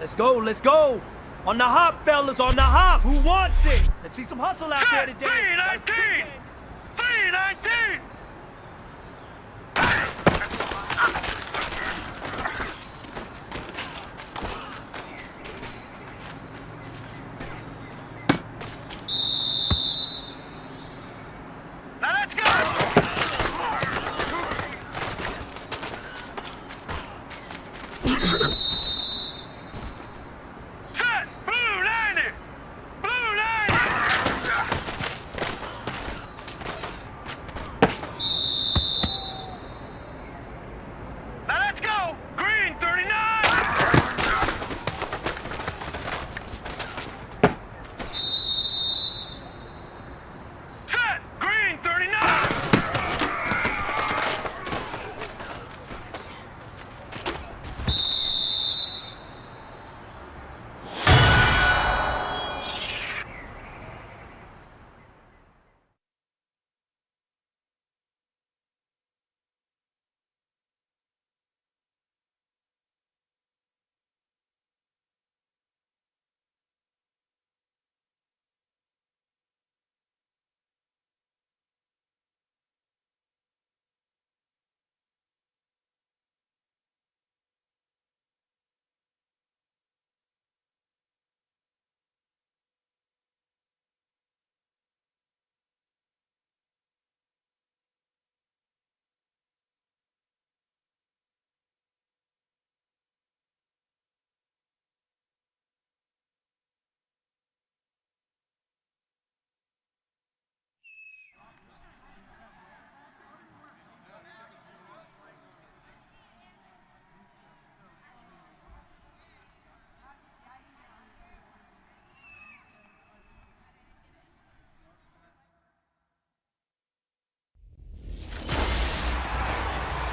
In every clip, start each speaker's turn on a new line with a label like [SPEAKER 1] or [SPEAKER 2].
[SPEAKER 1] Let's go, let's go. On the hop, fellas, on the hop. Who wants it? Let's see some hustle out there today.
[SPEAKER 2] 319! 319! Now let's go! Set! Blue 90! Blue 90! Now let's go! Green 39! Set! Green 39!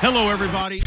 [SPEAKER 3] Hello, everybody.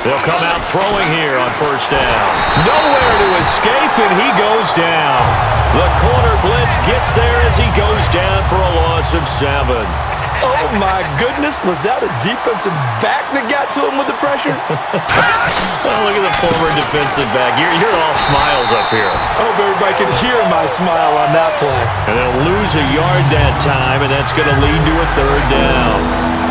[SPEAKER 4] They'll come out throwing here on first down. Nowhere to escape, and he goes down. The corner blitz gets there as he goes down for a loss of 7.
[SPEAKER 5] Oh, my goodness. Was that a defensive back that got to him with the pressure?
[SPEAKER 4] Oh, look at the former defensive back. You're all smiles up here.
[SPEAKER 5] I hope everybody can hear my smile on that play.
[SPEAKER 4] And they'll lose a yard that time, and that's going to lead to a third down.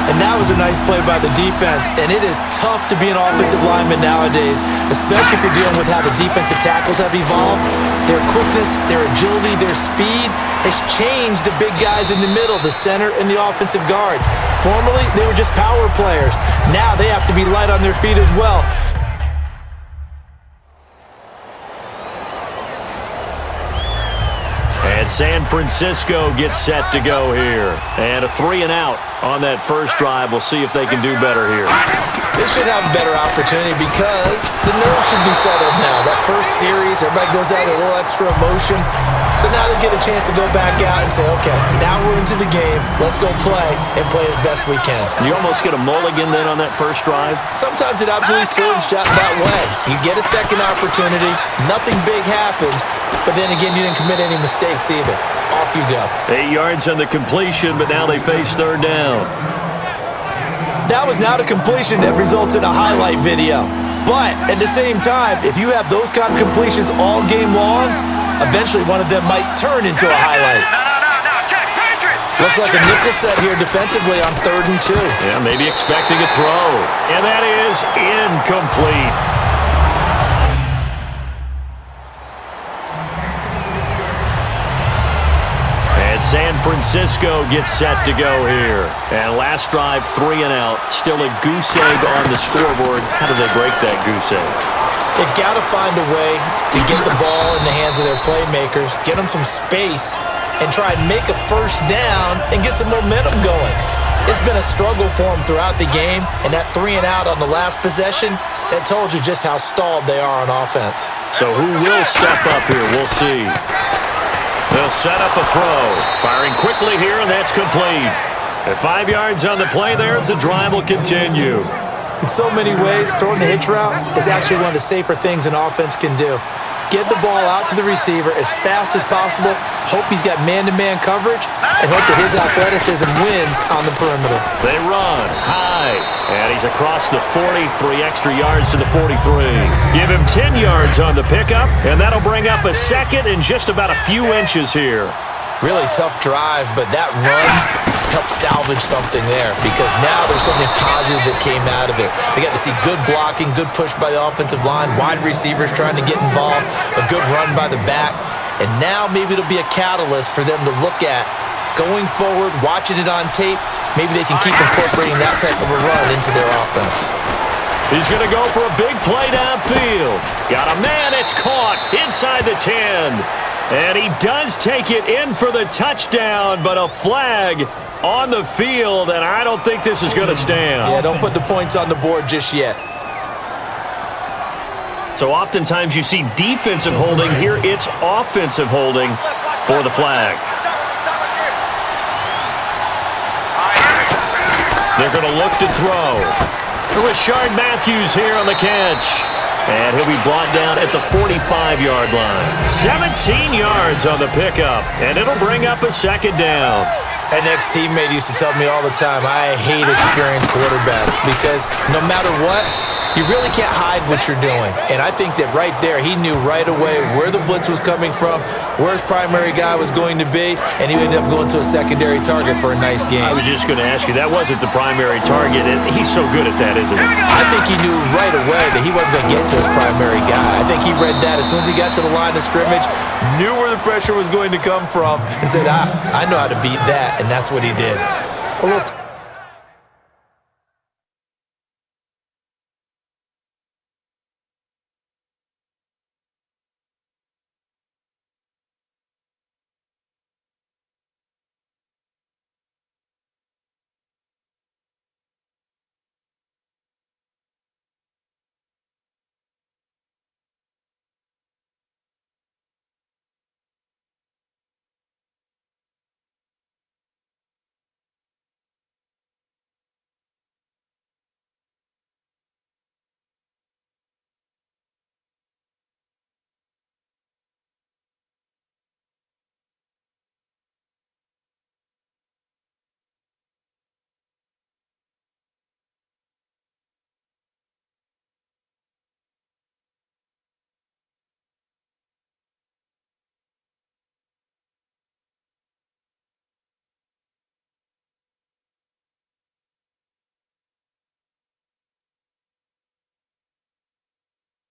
[SPEAKER 5] And that was a nice play by the defense, and it is tough to be an offensive lineman nowadays, especially if you're dealing with how the defensive tackles have evolved. Their quickness, their agility, their speed has changed the big guys in the middle, the center, and the offensive guards. Formerly, they were just power players. Now they have to be light on their feet as well.
[SPEAKER 4] And San Francisco gets set to go here. And a 3 and out on that first drive. We'll see if they can do better here.
[SPEAKER 5] They should have a better opportunity because the nerves should be settled now. That first series, everybody goes out with a little extra emotion. So now they get a chance to go back out and say, okay, now we're into the game. Let's go play and play as best we can.
[SPEAKER 4] You almost get a mulligan then on that first drive?
[SPEAKER 5] Sometimes it absolutely serves just that way. You get a second opportunity. Nothing big happened. But then again, you didn't commit any mistakes either. Off you go.
[SPEAKER 4] 8 yards on the completion, but now they face third down.
[SPEAKER 5] That was not a completion that results in a highlight video. But at the same time, if you have those kind of completions all game long, eventually one of them might turn into a highlight. Looks like a nickel set here defensively on 3rd and 2.
[SPEAKER 4] Yeah, maybe expecting a throw. And that is incomplete. San Francisco gets set to go here. And last drive, 3 and out. Still a goose egg on the scoreboard. How do they break that goose egg?
[SPEAKER 5] They've got to find a way to get the ball in the hands of their playmakers, get them some space, and try and make a first down and get some momentum going. It's been a struggle for them throughout the game, and that 3 and out on the last possession, that told you just how stalled they are on offense.
[SPEAKER 4] So who will step up here? We'll see. They'll set up a throw. Firing quickly here, and that's complete. At 5 yards on the play there, the drive will continue.
[SPEAKER 5] In so many ways, throwing the hitch route is actually one of the safer things an offense can do. Get the ball out to the receiver as fast as possible, hope he's got man-to-man coverage, and hope that his athleticism wins on the perimeter.
[SPEAKER 4] They run high, and he's across the 40, 3 extra yards to the 43. Give him 10 yards on the pickup, and that'll bring up a second in just about a few inches here.
[SPEAKER 5] Really tough drive, but that run helped salvage something there because now there's something positive that came out of it. They got to see good blocking, good push by the offensive line, wide receivers trying to get involved, a good run by the back, and now maybe it'll be a catalyst for them to look at going forward, watching it on tape. Maybe they can keep incorporating that type of a run into their offense.
[SPEAKER 4] He's going to go for a big play downfield. Got a man, it's caught inside the 10. And he does take it in for the touchdown, but a flag on the field, and I don't think this is going to stand.
[SPEAKER 5] Yeah, don't put the points on the board just yet.
[SPEAKER 4] So oftentimes you see defensive holding. Here it's offensive holding for the flag. They're going to look to throw. Rashard Matthews here on the catch. And he'll be brought down at the 45-yard line. 17 yards on the pickup, and it'll bring up a second down.
[SPEAKER 5] An ex-teammate used to tell me all the time, I hate experienced quarterbacks because no matter what, you really can't hide what you're doing. And I think that right there, he knew right away where the blitz was coming from, where his primary guy was going to be, and he ended up going to a secondary target for a nice game.
[SPEAKER 4] I was just going to ask you, that wasn't the primary target, and he's so good at that, isn't he?
[SPEAKER 5] I think he knew right away that he wasn't going to get to his primary guy. I think he read that as soon as he got to the line of scrimmage, knew where the pressure was going to come from, and said, I know how to beat that, and that's what he did.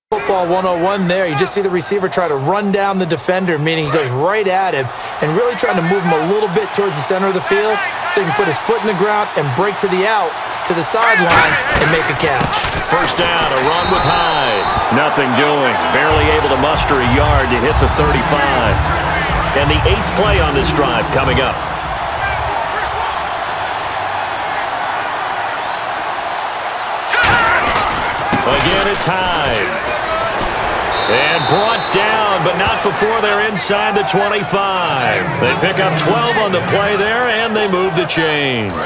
[SPEAKER 5] Football 101 there. You just see the receiver try to run down the defender, meaning he goes right at him and really trying to move him a little bit towards the center of the field so he can put his foot in the ground and break to the out, to the sideline, and make a catch.
[SPEAKER 4] First down, a run with Hyde. Nothing doing. Barely able to muster a yard to hit the 35. And the 8th play on this drive coming up. Again, it's Hyde. And brought down, but not before they're inside the 25. They pick up 12 on the play there, and they move the chains.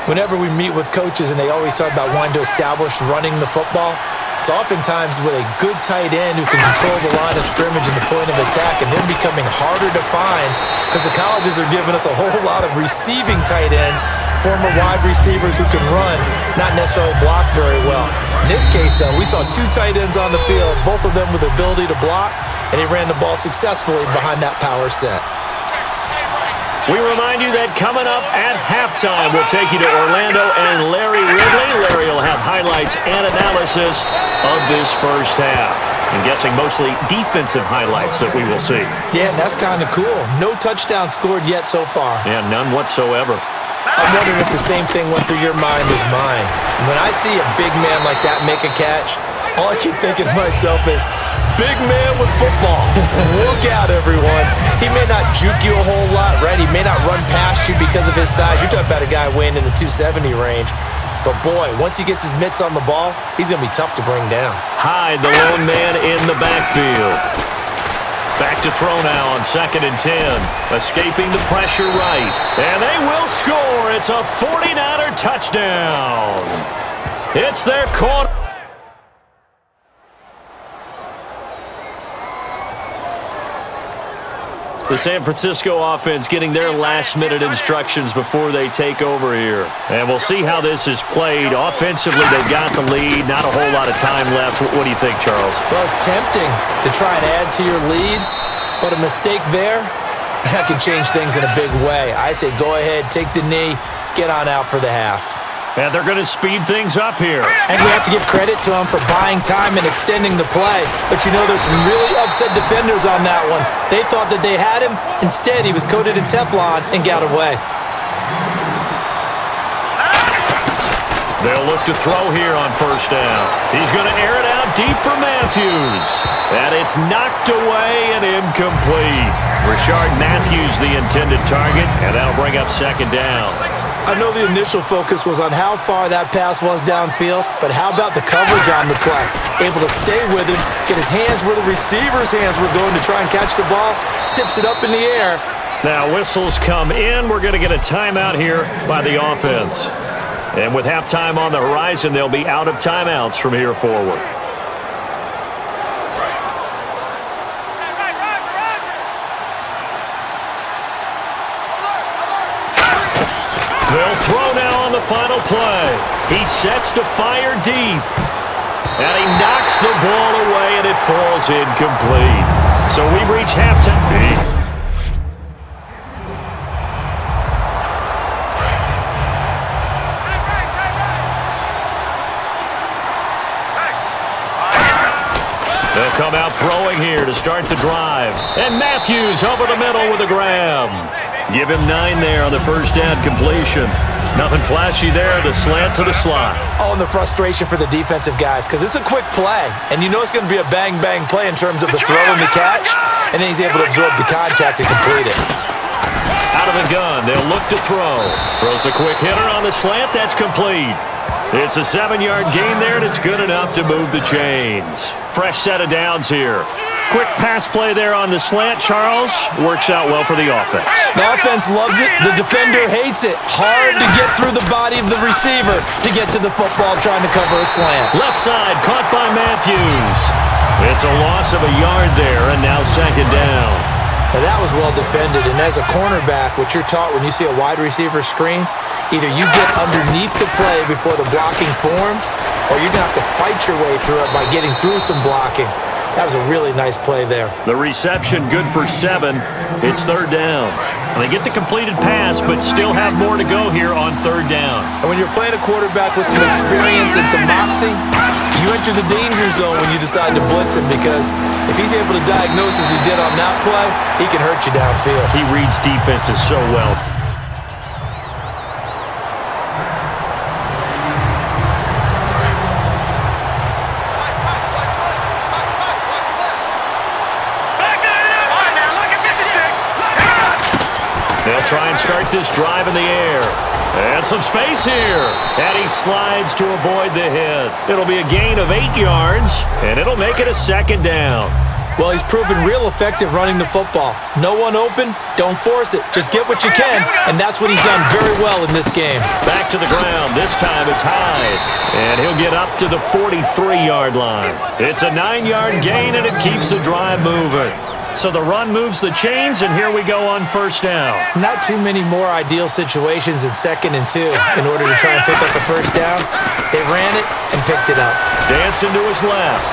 [SPEAKER 5] Whenever we meet with coaches and they always talk about wanting to establish running the football, it's oftentimes with a good tight end who can control the line of scrimmage and the point of attack, and they're becoming harder to find because the colleges are giving us a whole lot of receiving tight ends, former wide receivers who can run, not necessarily block very well. In this case, though, we saw 2 tight ends on the field, both of them with the ability to block, and he ran the ball successfully behind that power set.
[SPEAKER 4] We remind you that coming up at halftime, we'll take you to Orlando and Larry Ridley. Larry will have highlights and analysis of this first half. I'm guessing mostly defensive highlights that we will see.
[SPEAKER 5] Yeah, and that's kind of cool. No touchdown scored yet so far.
[SPEAKER 4] Yeah, none whatsoever.
[SPEAKER 5] I'm wondering if the same thing went through your mind as mine. When I see a big man like that make a catch, all I keep thinking to myself is, big man with football. Look out, everyone. He may not juke you a whole lot, right? He may not run past you because of his size. You're talking about a guy weighing in the 270 range. But, boy, once he gets his mitts on the ball, he's going to be tough to bring down.
[SPEAKER 4] Hyde, the lone man in the backfield. Back to throw now on 2nd and 10. Escaping the pressure right. And they will score. It's a 49er touchdown. It's their quarter. The San Francisco offense getting their last-minute instructions before they take over here. And we'll see how this is played. Offensively, they've got the lead. Not a whole lot of time left. What do you think, Charles?
[SPEAKER 5] Well, it's tempting to try and add to your lead, but a mistake there, that can change things in a big way. I say go ahead, take the knee, get on out for the half.
[SPEAKER 4] And they're going to speed things up here.
[SPEAKER 5] And we have to give credit to them for buying time and extending the play. But you know, there's some really upset defenders on that one. They thought that they had him. Instead, he was coated in Teflon and got away.
[SPEAKER 4] They'll look to throw here on 1st down. He's going to air it out deep for Matthews. And it's knocked away and incomplete. Rishard Matthews the intended target, and that'll bring up 2nd down.
[SPEAKER 5] I know the initial focus was on how far that pass was downfield, but how about the coverage on the play? Able to stay with him, get his hands where the receiver's hands were going to try and catch the ball, tips it up in the air.
[SPEAKER 4] Now whistles come in. We're going to get a timeout here by the offense. And with halftime on the horizon, they'll be out of timeouts from here forward. They'll throw now on the final play. He sets to fire deep. And he knocks the ball away, and it falls incomplete. So we reach halftime. They'll come out throwing here to start the drive. And Matthews over the middle with a grab. Give him 9 there on the 1st down completion. Nothing flashy there, the slant to the slot.
[SPEAKER 5] Oh, and the frustration for the defensive guys, because it's a quick play, and you know it's going to be a bang-bang play in terms of the throw and the catch, and then he's able to absorb the contact to complete it.
[SPEAKER 4] Out of the gun, they'll look to throw. Throws a quick hitter on the slant, that's complete. It's a 7-yard gain there, and it's good enough to move the chains. Fresh set of downs here. Quick pass play there on the slant, Charles. Works out well for the offense.
[SPEAKER 5] The offense loves it. The defender hates it. Hard to get through the body of the receiver to get to the football trying to cover a slant.
[SPEAKER 4] Left side, caught by Matthews. It's a loss of a yard there, and now 2nd down.
[SPEAKER 5] Now that was well defended, and as a cornerback, what you're taught when you see a wide receiver screen, either you get underneath the play before the blocking forms, or you're going to have to fight your way through it by getting through some blocking. That was a really nice play there.
[SPEAKER 4] The reception good for 7. It's 3rd down. And they get the completed pass, but still have more to go here on 3rd down.
[SPEAKER 5] And when you're playing a quarterback with some experience and some moxie, you enter the danger zone when you decide to blitz him, because if he's able to diagnose as he did on that play, he can hurt you downfield.
[SPEAKER 4] He reads defenses so well. They'll try and start this drive in the air. And some space here. And he slides to avoid the hit. It'll be a gain of 8 yards, and it'll make it a 2nd down.
[SPEAKER 5] Well, he's proven real effective running the football. No one open, don't force it. Just get what you can, and that's what he's done very well in this game.
[SPEAKER 4] Back to the ground. This time it's Hyde. And he'll get up to the 43-yard line. It's a 9-yard gain, and it keeps the drive moving. So the run moves the chains, and here we go on 1st down.
[SPEAKER 5] Not too many more ideal situations in 2nd and 2 in order to try and pick up a 1st down. They ran it and picked it up.
[SPEAKER 4] Dancing to his left.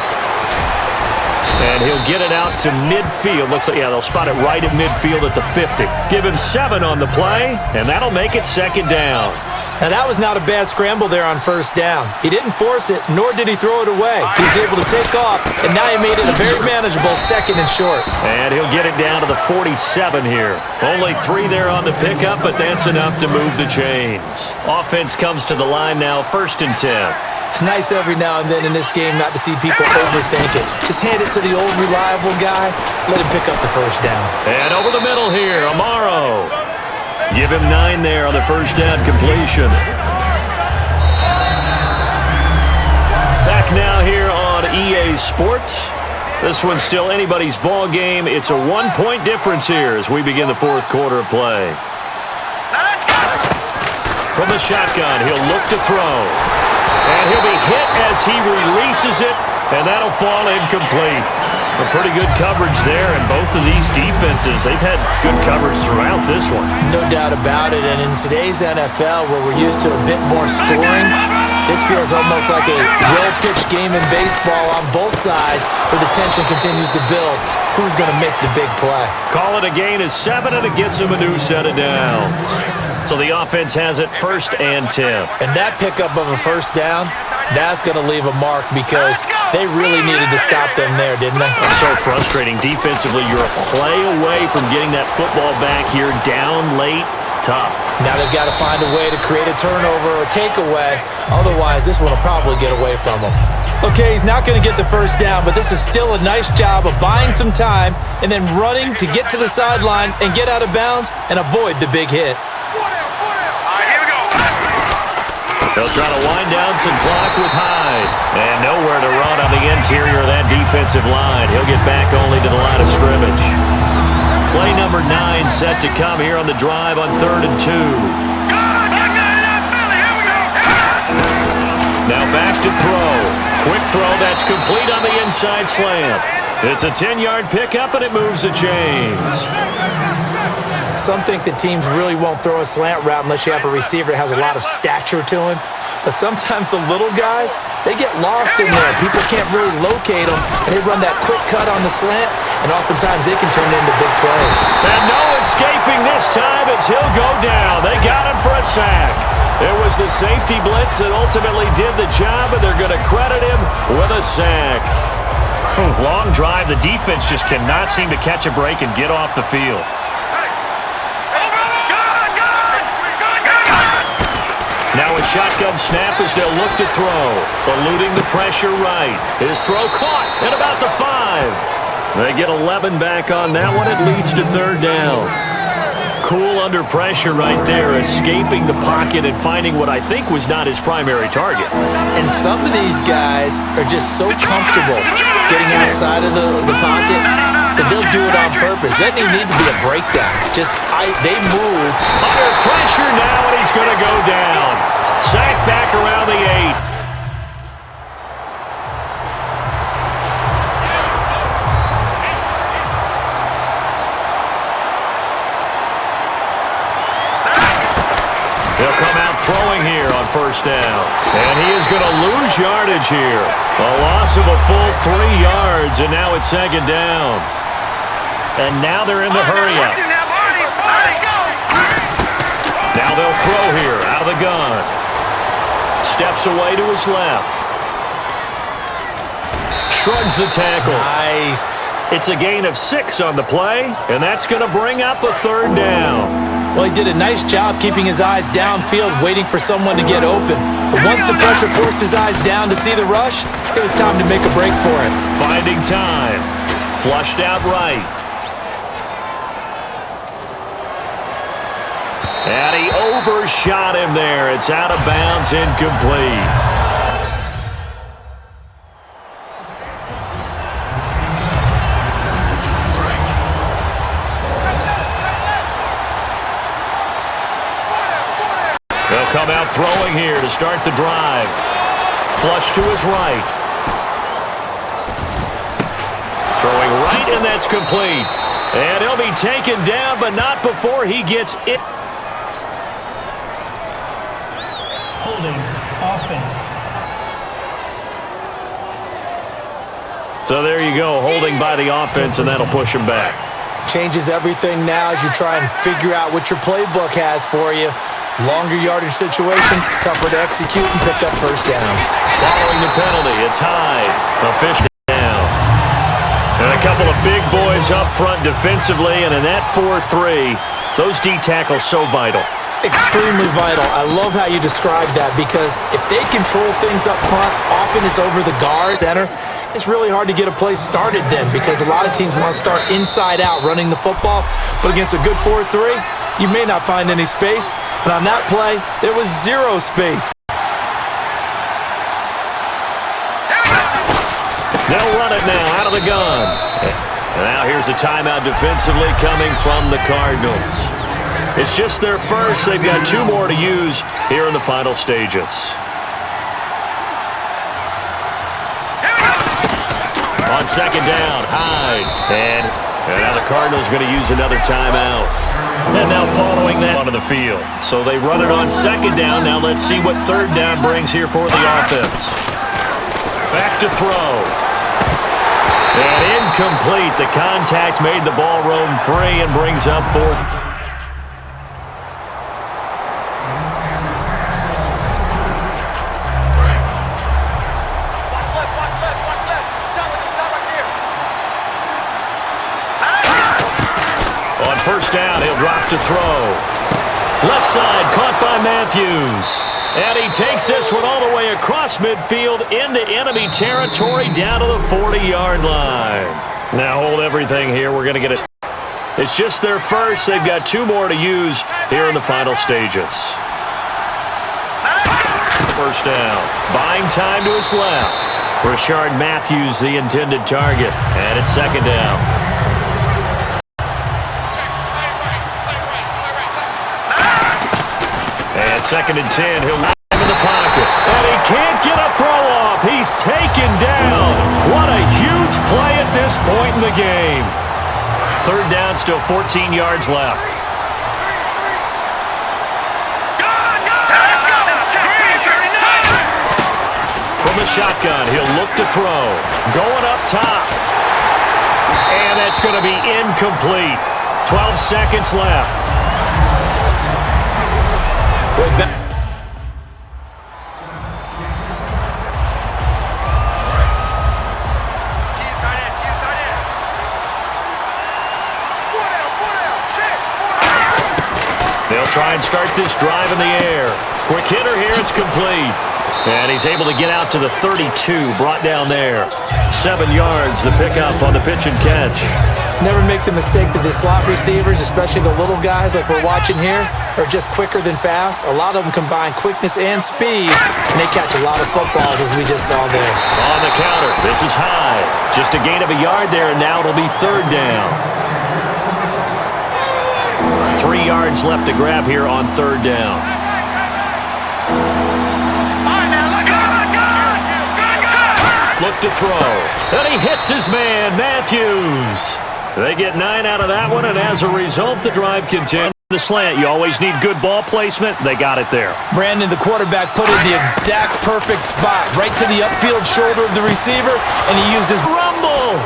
[SPEAKER 4] And he'll get it out to midfield. Looks like, yeah, they'll spot it right at midfield at the 50. Give him 7 on the play, and that'll make it 2nd down.
[SPEAKER 5] Now, that was not a bad scramble there on 1st down. He didn't force it, nor did he throw it away. He was able to take off, and now he made it a very manageable 2nd and short.
[SPEAKER 4] And he'll get it down to the 47 here. Only 3 there on the pickup, but that's enough to move the chains. Offense comes to the line now, 1st and 10.
[SPEAKER 5] It's nice every now and then in this game not to see people overthink it. Just hand it to the old reliable guy, let him pick up the 1st down.
[SPEAKER 4] And over the middle here, Amaro. Give him 9 there on the 1st down completion. Back now here on EA Sports. This one's still anybody's ball game. It's a one-point difference here as we begin the fourth quarter of play. From the shotgun, he'll look to throw. And he'll be hit as he releases it, and that'll fall incomplete. A pretty good coverage there, and both of these defenses, they've had good coverage throughout this one.
[SPEAKER 5] No doubt about it, and in today's NFL, where we're used to a bit more scoring, this feels almost like a well-pitched game in baseball on both sides where the tension continues to build. Who's going to make the big play?
[SPEAKER 4] Call it a gain of 7, and it gets him a new set of downs. So the offense has it 1st and 10.
[SPEAKER 5] And that pickup of a first down, that's going to leave a mark because they really needed to stop them there, didn't they?
[SPEAKER 4] So frustrating. Defensively, you're a play away from getting that football back here down late. Tough.
[SPEAKER 5] Now they've got to find a way to create a turnover or takeaway. Otherwise, this one will probably get away from them. Okay, he's not going to get the first down, but this is still a nice job of buying some time and then running to get to the sideline and get out of bounds and avoid the big hit.
[SPEAKER 4] They'll try to wind down some clock with Hyde. And nowhere to run on the interior of that defensive line. He'll get back only to the line of scrimmage. Play number 9 set to come here on the drive on 3rd and 2. Now back to throw. Quick throw that's complete on the inside slant. It's a 10-yard pickup, and it moves the chains.
[SPEAKER 5] Some think that teams really won't throw a slant route unless you have a receiver that has a lot of stature to him. But sometimes the little guys, they get lost in there. People can't really locate them, and they run that quick cut on the slant, and oftentimes they can turn it into big plays.
[SPEAKER 4] And no escaping this time as he'll go down. They got him for a sack. It was the safety blitz that ultimately did the job, and they're going to credit him with a sack. Long drive. The defense just cannot seem to catch a break and get off the field. Now a shotgun snap as they'll look to throw. Eluding the pressure right. His throw caught at about the 5. They get 11 back on that one. It leads to 3rd down. Cool under pressure right there, escaping the pocket and finding what I think was not his primary target.
[SPEAKER 5] And some of these guys are just so comfortable getting outside of the pocket that they'll do it on purpose. Doesn't even need to be a breakdown. They move.
[SPEAKER 4] Under pressure now, and he's going to go down. Sack back around the 8. He'll come out throwing here on 1st down. And he is going to lose yardage here. A loss of a full 3 yards, and now it's 2nd down. And now they're in the hurry-up. Now they'll throw here out of the gun. Steps away to his left. Shrugs the tackle.
[SPEAKER 5] Nice.
[SPEAKER 4] It's a gain of 6 on the play, and that's going to bring up a 3rd down.
[SPEAKER 5] Well, he did a nice job keeping his eyes downfield, waiting for someone to get open. But once the pressure forced his eyes down to see the rush, it was time to make a break for it.
[SPEAKER 4] Finding time. Flushed out right. And he overshot him there. It's out of bounds, incomplete. They'll come out throwing here to start the drive. Flush to his right. Throwing right, and that's complete. And he'll be taken down, but not before he gets it.
[SPEAKER 6] Holding offense.
[SPEAKER 4] So there you go, holding by the offense, and that'll push him back.
[SPEAKER 5] Changes everything now as you try and figure out what your playbook has for you. Longer yardage situations, tougher to execute and pick up first downs.
[SPEAKER 4] Following the penalty, it's Hyde. A fish down. And a couple of big boys up front defensively, and in that 4-3, those D tackles so vital.
[SPEAKER 5] Extremely vital. I love how you describe that because if they control things up front, often it's over the guard center. It's really hard to get a play started then because a lot of teams want to start inside out running the football, but against a good 4-3, you may not find any space. And on that play, there was 0 space.
[SPEAKER 4] They'll run it now out of the gun. And now here's a timeout defensively coming from the Cardinals. It's just their first. They've got 2 more to use here in the final stages. On second down, Hyde. And now the Cardinals are going to use another timeout. And now following that onto the field. So they run it on second down. Now let's see what third down brings here for the offense. Back to throw. And incomplete. The contact made the ball roam free and brings up fourth. On first down, he'll drop to throw. Left side, caught by Matthews. And he takes this one all the way across midfield into enemy territory down to the 40-yard line. Now hold everything here. We're going to get it. It's just their first. They've got 2 more to use here in the final stages. First down. Buying time to his left. Rashard Matthews, the intended target. And it's second down. And second and 10, he'll line him in the pocket. And he can't get a throw off. He's taken down. What a huge play at this point in the game. Third down, still 14 yards left. From the shotgun, he'll look to throw. Going up top. And that's going to be incomplete. 12 seconds left. They'll try and start this drive in the air. Quick hitter here, it's complete. And he's able to get out to the 32, brought down there. 7 yards, the pickup on the pitch and catch.
[SPEAKER 5] Never make the mistake that the slot receivers, especially the little guys like we're watching here, are just quicker than fast. A lot of them combine quickness and speed, and they catch a lot of footballs, as we just saw there.
[SPEAKER 4] On the counter, this is Hyde. Just a gain of a yard there, and now it'll be third down. 3 yards left to grab here on third down. Look to throw. And he hits his man, Matthews. They get 9 out of that one, and as a result, the drive continues. The slant, you always need good ball placement. They got it there.
[SPEAKER 5] Brandon, the quarterback, put in the exact perfect spot, right to the upfield shoulder of the receiver, and he used his rumble.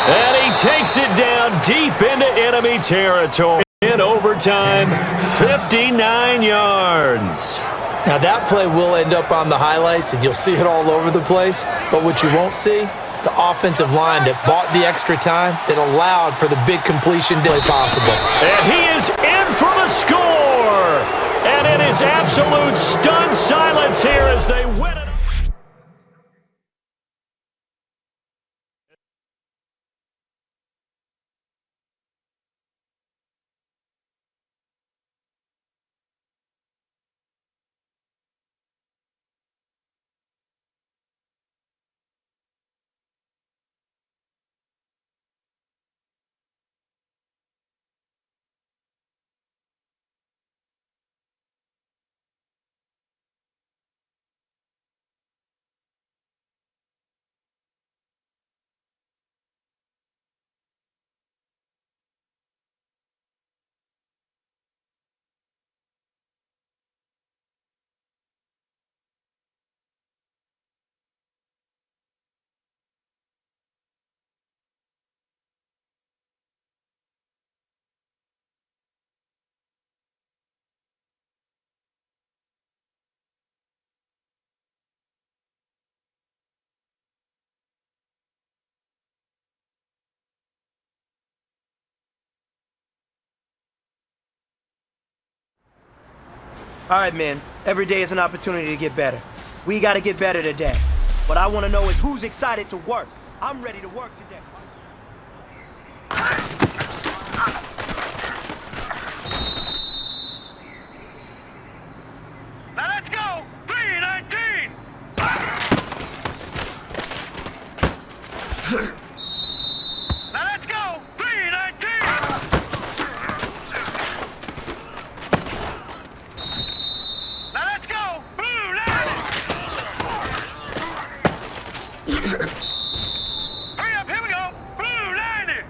[SPEAKER 5] And he takes it down deep into enemy territory. In overtime, 59 yards. Now that play will end up on the highlights, and you'll see it all over the place. But what you won't see, the offensive line that bought the extra time, that allowed for the big completion play possible.
[SPEAKER 4] And he is in for the score. And it is absolute stunned silence here as they win it.
[SPEAKER 1] All right, man. Every day is an opportunity to get better. We got to get better today. What I want to know is who's excited to work. I'm ready to work today.
[SPEAKER 2] Now let's go! 319! Now let's go. 319. Now let's go. Blue 90. Hurry up. Here we go. Blue 90.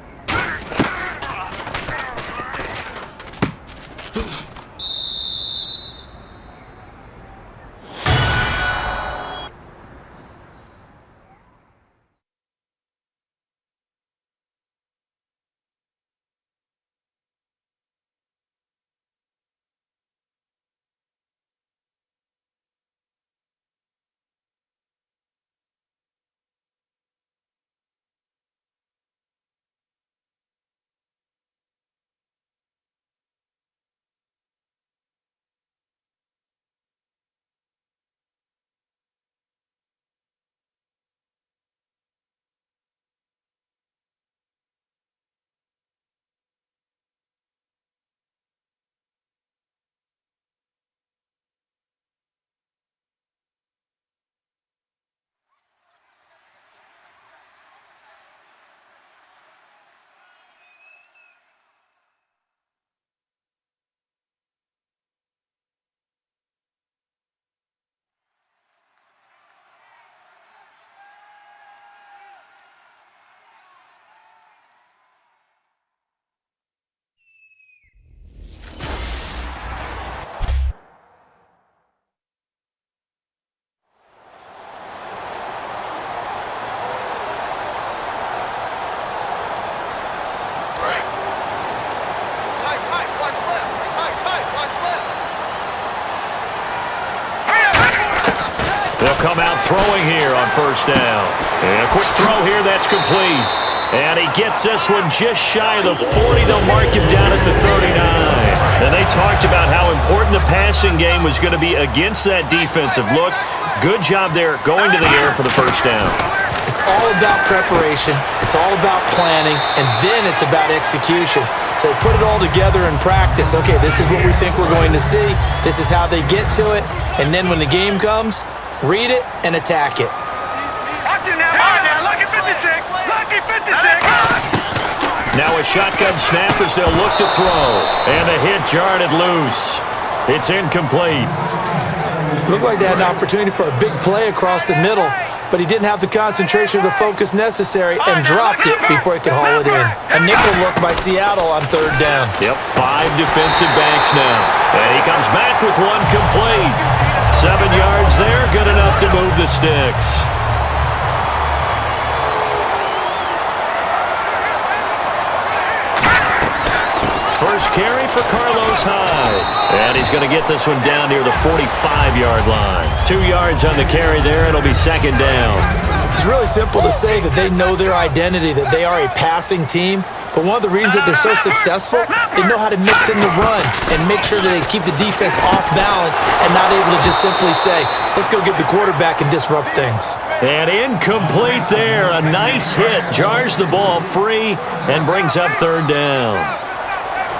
[SPEAKER 4] They'll come out throwing here on first down. And a quick throw here, that's complete. And he gets this one just shy of the 40. They'll mark him down at the 39. And they talked about how important the passing game was going to be against that defensive look. Good job there going to the air for the first down.
[SPEAKER 5] It's all about preparation. It's all about planning. And then it's about execution. So put it all together in practice. Okay, this is what we think we're going to see. This is how they get to it. And then when the game comes, read it and attack it.
[SPEAKER 2] Watch it now. All right, now. Lucky 56. Lucky 56.
[SPEAKER 4] Now a shotgun snap as they'll look to throw. And the hit jarred it loose. It's incomplete.
[SPEAKER 5] Looked like they had an opportunity for a big play across the middle, but he didn't have the concentration or the focus necessary and dropped it before he could haul it in. A nickel look by Seattle on third down.
[SPEAKER 4] Yep, 5 defensive backs now. And he comes back with one complete. 7 yards there, good enough to move the sticks. First carry for Carlos Hyde. And he's going to get this one down near the 45-yard line. 2 yards on the carry there. It'll be second down.
[SPEAKER 5] It's really simple to say that they know their identity, that they are a passing team. But one of the reasons that they're so successful, they know how to mix in the run and make sure that they keep the defense off balance and not able to just simply say, let's go get the quarterback and disrupt things.
[SPEAKER 4] And incomplete there. A nice hit. Jars the ball free and brings up third down.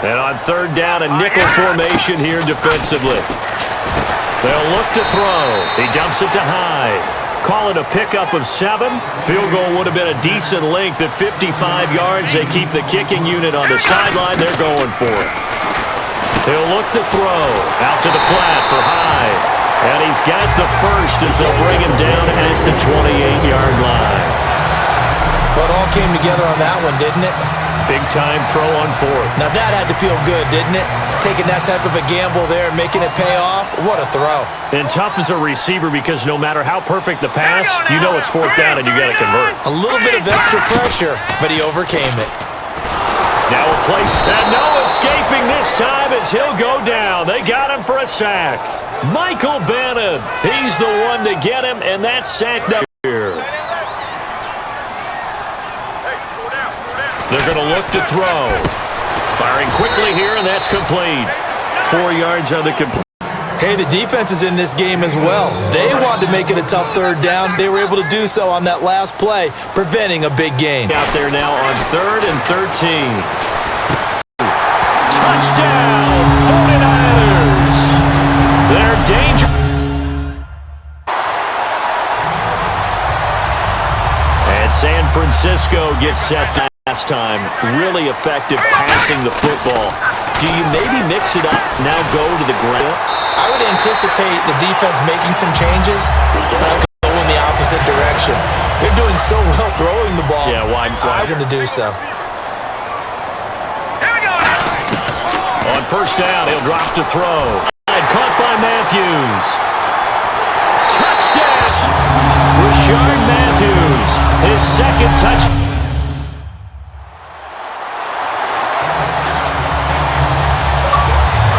[SPEAKER 4] And on third down, a nickel formation here defensively. They'll look to throw. He dumps it to Hyde. Call it a pickup of 7. Field goal would have been a decent length at 55 yards. They keep the kicking unit on the sideline. They're going for it. He'll look to throw. Out to the flat for Hyde. And he's got the first as they'll bring him down at the 28-yard line.
[SPEAKER 5] Well, it all came together on that one, didn't it?
[SPEAKER 4] Big-time throw on fourth.
[SPEAKER 5] Now that had to feel good, didn't it? Taking that type of a gamble there and making it pay off. What a throw.
[SPEAKER 4] And tough as a receiver because no matter how perfect the pass, you know it's fourth down and you got to convert.
[SPEAKER 5] A little bit of extra pressure, but he overcame it.
[SPEAKER 4] Now a play, and no escaping this time as he'll go down. They got him for a sack. Michael Bannon, he's the one to get him, and that's sack number here. They're going to look to throw. Firing quickly here, and that's complete. 4 yards on the complete.
[SPEAKER 5] Hey, the defense is in this game as well. They wanted to make it a tough third down. They were able to do so on that last play, preventing a big gain.
[SPEAKER 4] Out there now on 3rd and 13. Touchdown, 49ers. They're dangerous. And And San Francisco gets set last time. Really effective passing the football. Do you maybe mix it up, now go to the ground?
[SPEAKER 5] I would anticipate the defense making some changes, but I would go in the opposite direction. They're doing so well throwing the ball.
[SPEAKER 4] Yeah, why?
[SPEAKER 5] I'm going to do so.
[SPEAKER 4] On first down, he'll drop to throw. Caught by Matthews. Touchdown! Rashard Matthews, his second touchdown.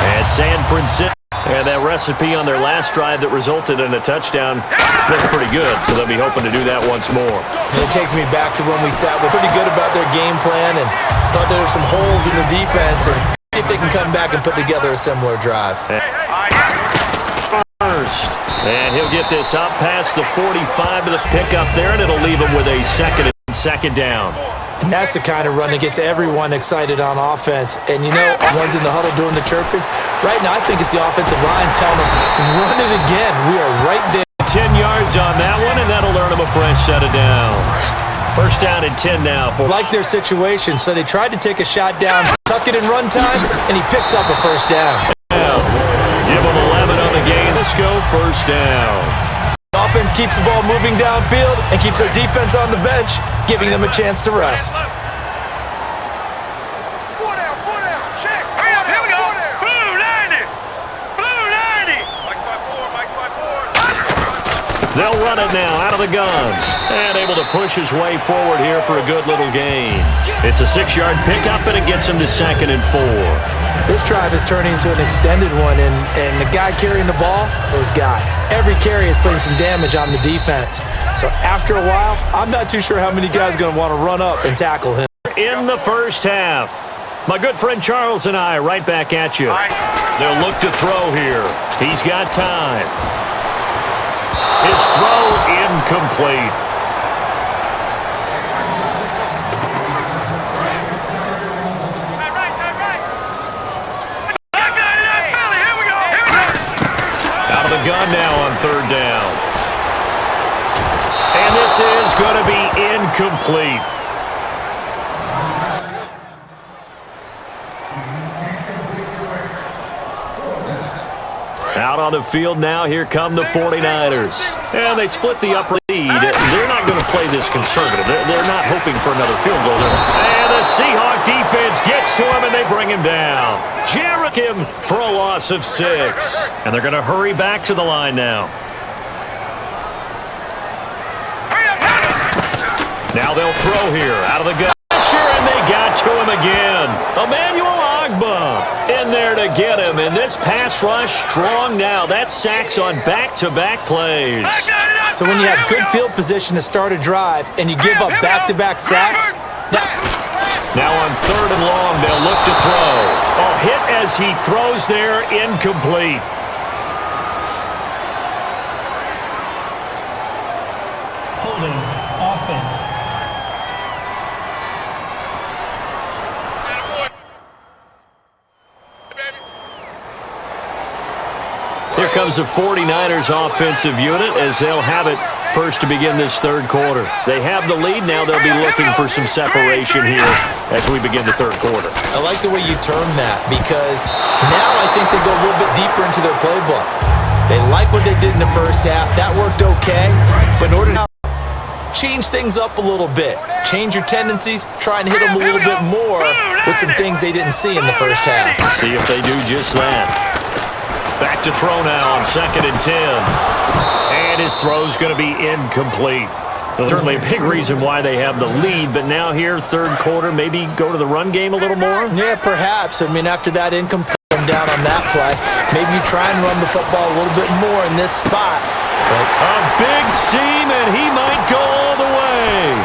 [SPEAKER 4] And San Francisco, and that recipe on their last drive that resulted in a touchdown looked pretty good, so they'll be hoping to do that once more.
[SPEAKER 5] It takes me back to when we sat with pretty good about their game plan and thought there were some holes in the defense, and see if they can come back and put together a similar drive.
[SPEAKER 4] First, and he'll get this up past the 45 to the pickup there, and it'll leave him with a second down.
[SPEAKER 5] And that's the kind of run that gets everyone excited on offense. And you know, one's in the huddle doing the chirping. Right now, I think it's the offensive line telling them, run it again. We are right there.
[SPEAKER 4] 10 yards on that one, and that'll earn him a fresh set of downs. First down and 10 now.
[SPEAKER 5] Like their situation, so they tried to take a shot down, tuck it in run time, and he picks up a first down.
[SPEAKER 4] Give him 11 on the game. Let's go first down.
[SPEAKER 5] The offense keeps the ball moving downfield and keeps their defense on the bench, giving them a chance to rest.
[SPEAKER 2] Check. Here we go. Blue 90. Blue 90. Mike by four.
[SPEAKER 4] They'll run it now out of the gun. And able to push his way forward here for a good little gain. It's a 6-yard pickup, and it gets him to 2nd and 4.
[SPEAKER 5] This drive is turning into an extended one, and the guy carrying the ball, this guy, every carry is putting some damage on the defense. So after a while, I'm not too sure how many guys are going to want to run up and tackle him.
[SPEAKER 4] In the first half, my good friend Charles and I right back at you. They'll look to throw here. He's got time. His throw incomplete. Gun now on 3rd down. And this is going to be incomplete. Out on the field now, here come the 49ers. And they split the upper lead. They're not going to play this conservative. They're not hoping for another field goal. And the Seahawk defense gets to him, and they bring him down. Jarek him for a loss of 6. And they're going to hurry back to the line now. Now they'll throw here out of the gun. And they got to him again. Emmanuel Ogbah in there to get him. And this pass rush strong now. That's sacks on back-to-back plays.
[SPEAKER 5] So when you have good field position to start a drive and you give up back-to-back sacks,
[SPEAKER 4] now on 3rd and long, they'll look to throw. A hit as he throws there, incomplete.
[SPEAKER 6] Holding offense.
[SPEAKER 4] Here comes the 49ers offensive unit as they'll have it first to begin this 3rd quarter. They have the lead. Now they'll be looking for some separation here as we begin the 3rd quarter.
[SPEAKER 5] I like the way you term that, because now I think they go a little bit deeper into their playbook. They like what they did in the first half. That worked okay. But in order to change things up a little bit, change your tendencies, try and hit them a little bit more with some things they didn't see in the first half.
[SPEAKER 4] See if they do just that. Back to throw now on 2nd and 10. And his throw's going to be incomplete. Certainly a big reason why they have the lead, but now here, 3rd quarter, maybe go to the run game a little more?
[SPEAKER 5] Yeah, perhaps. I mean, after that incomplete down on that play, maybe you try and run the football a little bit more in this spot. But
[SPEAKER 4] a big seam, and he might go all the way.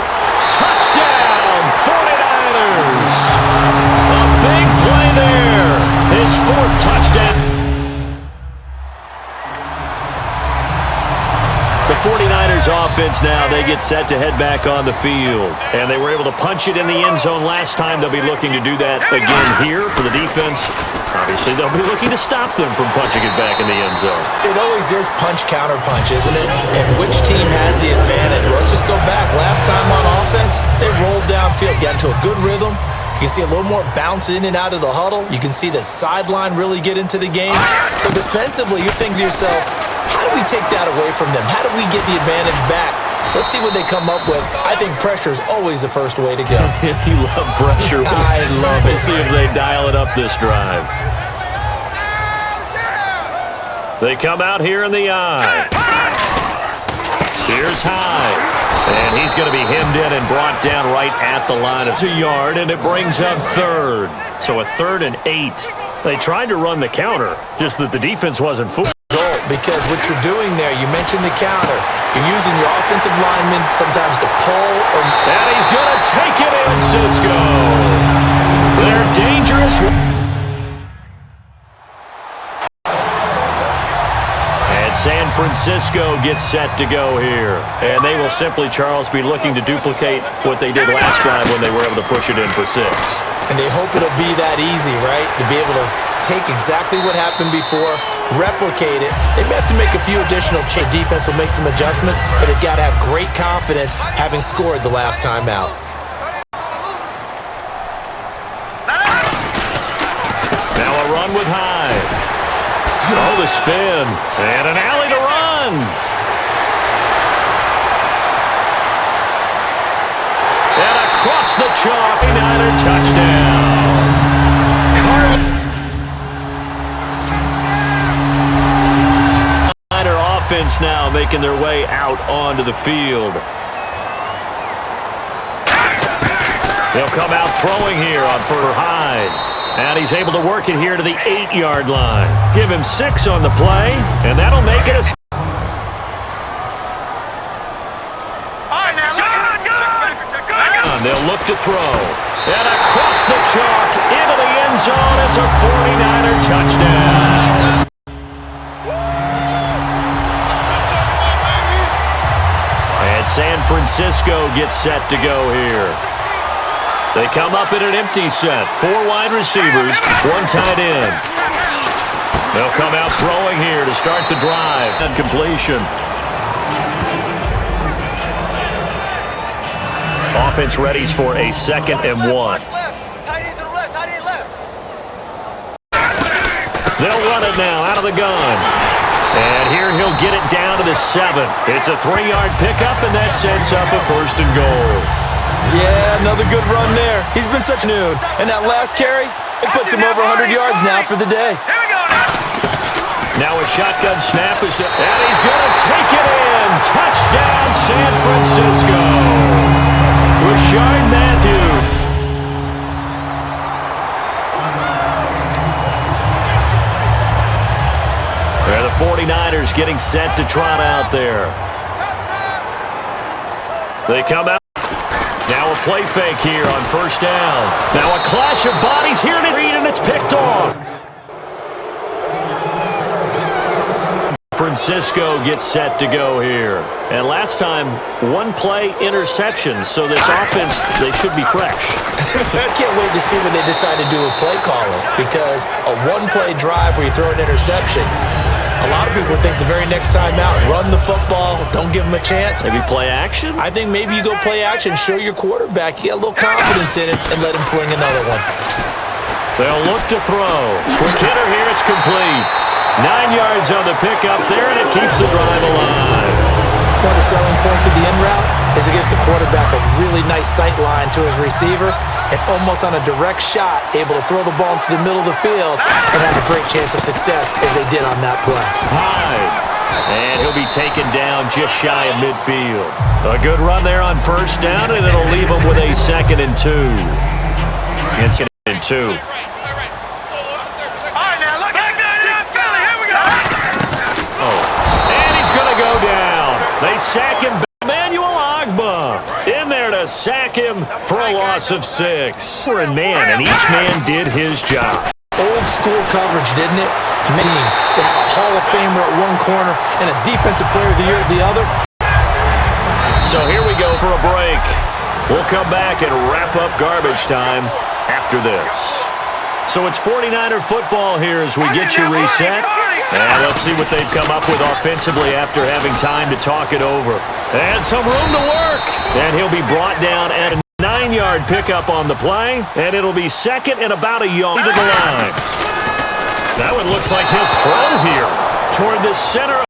[SPEAKER 4] Touchdown, 49ers. A big play there. His 4th touchdown. The 49ers offense now, they get set to head back on the field. And they were able to punch it in the end zone last time. They'll be looking to do that again here for the defense. Obviously, they'll be looking to stop them from punching it back in the end zone.
[SPEAKER 5] It always is punch, counter punch, isn't it? And which team has the advantage? Well, let's just go back. Last time on offense, they rolled downfield, got into a good rhythm. You can see a little more bounce in and out of the huddle. You can see the sideline really get into the game. So defensively, you're thinking to yourself, how do we take that away from them? How do we get the advantage back? Let's see what they come up with. I think pressure is always the first way to go.
[SPEAKER 4] You love pressure.
[SPEAKER 5] I love it.
[SPEAKER 4] We'll see if they dial it up this drive. They come out here in the eye. Here's Hyde. And he's going to be hemmed in and brought down right at the line. It's a yard, and it brings up third. So a 3rd and 8. They tried to run the counter, just that the defense wasn't full.
[SPEAKER 5] Because what you're doing there, you mentioned the counter. You're using your offensive linemen sometimes to pull.
[SPEAKER 4] And he's going to take it in, Cisco. They're dangerous. San Francisco gets set to go here. And they will simply, Charles, be looking to duplicate what they did last drive when they were able to push it in for 6.
[SPEAKER 5] And they hope it'll be that easy, right? To be able to take exactly what happened before, replicate it. They may have to make a few additional changes. Defense will make some adjustments, but they've got to have great confidence having scored the last time out.
[SPEAKER 4] Now a run with Hyde. Oh, the spin. And an alley to run. And across the chalk. Niner touchdown. Niner offense now making their way out onto the field. They'll come out throwing here on for Hyde. And he's able to work it here to the 8-yard line. Give him 6 on the play, and that'll make it a... They'll look to throw. And across the chalk, into the end zone. It's a 49er touchdown. And San Francisco gets set to go here. They come up in an empty set. 4 wide receivers, 1 tight end. They'll come out throwing here to start the drive. And completion. Offense readies for a 2nd and 1. They'll run it now out of the gun. And here he'll get it down to the 7. It's a 3-yard pickup, and that sets up a 1st and goal.
[SPEAKER 5] Yeah, another good run there. He's been such nude. And that last carry, it puts him over 100 yards now for the day.
[SPEAKER 4] Now a shotgun snap is and he's going to take it in. Touchdown, San Francisco. Rashard Matthews. They're the 49ers getting set to trot out there. They come out. Now a play fake here on 1st down. Now a clash of bodies here to Reed, and it's picked off. Francisco gets set to go here. And last time, 1-play interception, so this offense, they should be fresh.
[SPEAKER 5] I can't wait to see what they decide to do with play calling, because a 1-play drive where you throw an interception, a lot of people think the very next time out, run the football, don't give them a chance.
[SPEAKER 4] Maybe play action?
[SPEAKER 5] I think maybe you go play action, show your quarterback, get a little confidence in it, and let him fling another one.
[SPEAKER 4] They'll look to throw. Quick hitter here, it's complete. 9 yards on the pickup there, and it keeps the drive alive.
[SPEAKER 5] One of the selling points of the in route is it gives the quarterback a really nice sight line to his receiver, and almost on a direct shot, able to throw the ball into the middle of the field and have a great chance of success as they did on that play.
[SPEAKER 4] Hyde. And he'll be taken down just shy of midfield. A good run there on 1st down, and it'll leave him with a 2nd and 2. It's 2nd and 2. And he's going to go down. They sack him. Emmanuel Ogbah in there to sack him for a loss of 6. We're in man, and each man did his job.
[SPEAKER 5] Old school coverage, didn't it? Man, they had a Hall of Famer at one corner and a Defensive Player of the Year at the other.
[SPEAKER 4] So here we go for a break. We'll come back and wrap up garbage time after this. So it's 49er football here as we get you reset. And let's see what they've come up with offensively after having time to talk it over. And some room to work. And he'll be brought down at a 9-yard pickup on the play. And it'll be second and about a yard to the line. That one looks like he'll throw here toward the center.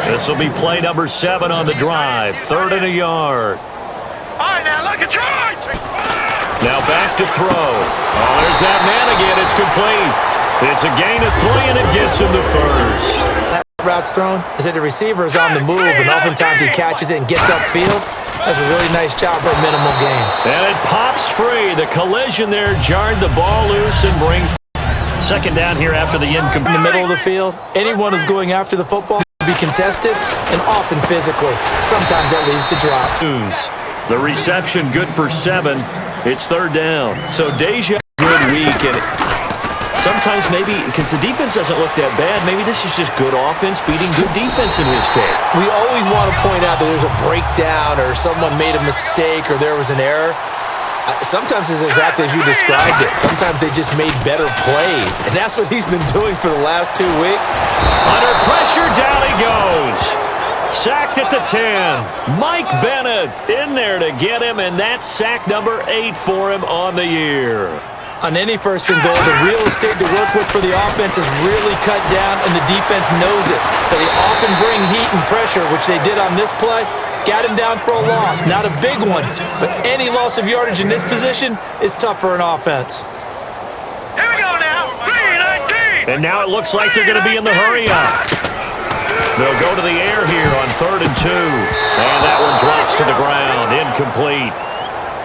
[SPEAKER 4] This will be play number 7 on the drive. 3rd and a yard.
[SPEAKER 2] All right, now look at Troy.
[SPEAKER 4] Now back to throw. Oh, there's that man again. It's complete. It's a gain of 3, and it gets him to first.
[SPEAKER 5] That route's thrown is that the receiver is on the move, and oftentimes he catches it and gets upfield. That's a really nice job for a minimal gain.
[SPEAKER 4] And it pops free. The collision there jarred the ball loose and brings second down here after the incomplete.
[SPEAKER 5] In the middle of the field, anyone who's going after the football will be contested and often physically. Sometimes that leads to drops.
[SPEAKER 4] The reception good for 7. It's 3rd down. So Deja, good week. And sometimes maybe, because the defense doesn't look that bad, maybe this is just good offense beating good defense in his case.
[SPEAKER 5] We always want to point out that there's a breakdown or someone made a mistake or there was an error. Sometimes it's exactly as you described it. Sometimes they just made better plays. And that's what he's been doing for the last 2 weeks.
[SPEAKER 4] Under pressure, down he goes. Sacked at the 10. Mike Bennett in there to get him, and that's sack number 8 for him on the year.
[SPEAKER 5] On any 1st and goal, the real estate to work with for the offense is really cut down, and the defense knows it. So they often bring heat and pressure, which they did on this play. Got him down for a loss. Not a big one, but any loss of yardage in this position is tough for an offense.
[SPEAKER 2] Here we go now. 3-19.
[SPEAKER 4] And now it looks like they're going to be in the hurry-up. They'll go to the air here on 3rd and 2. And that one drops to the ground. Incomplete.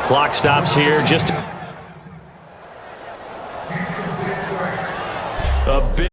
[SPEAKER 4] Clock stops here just a bit.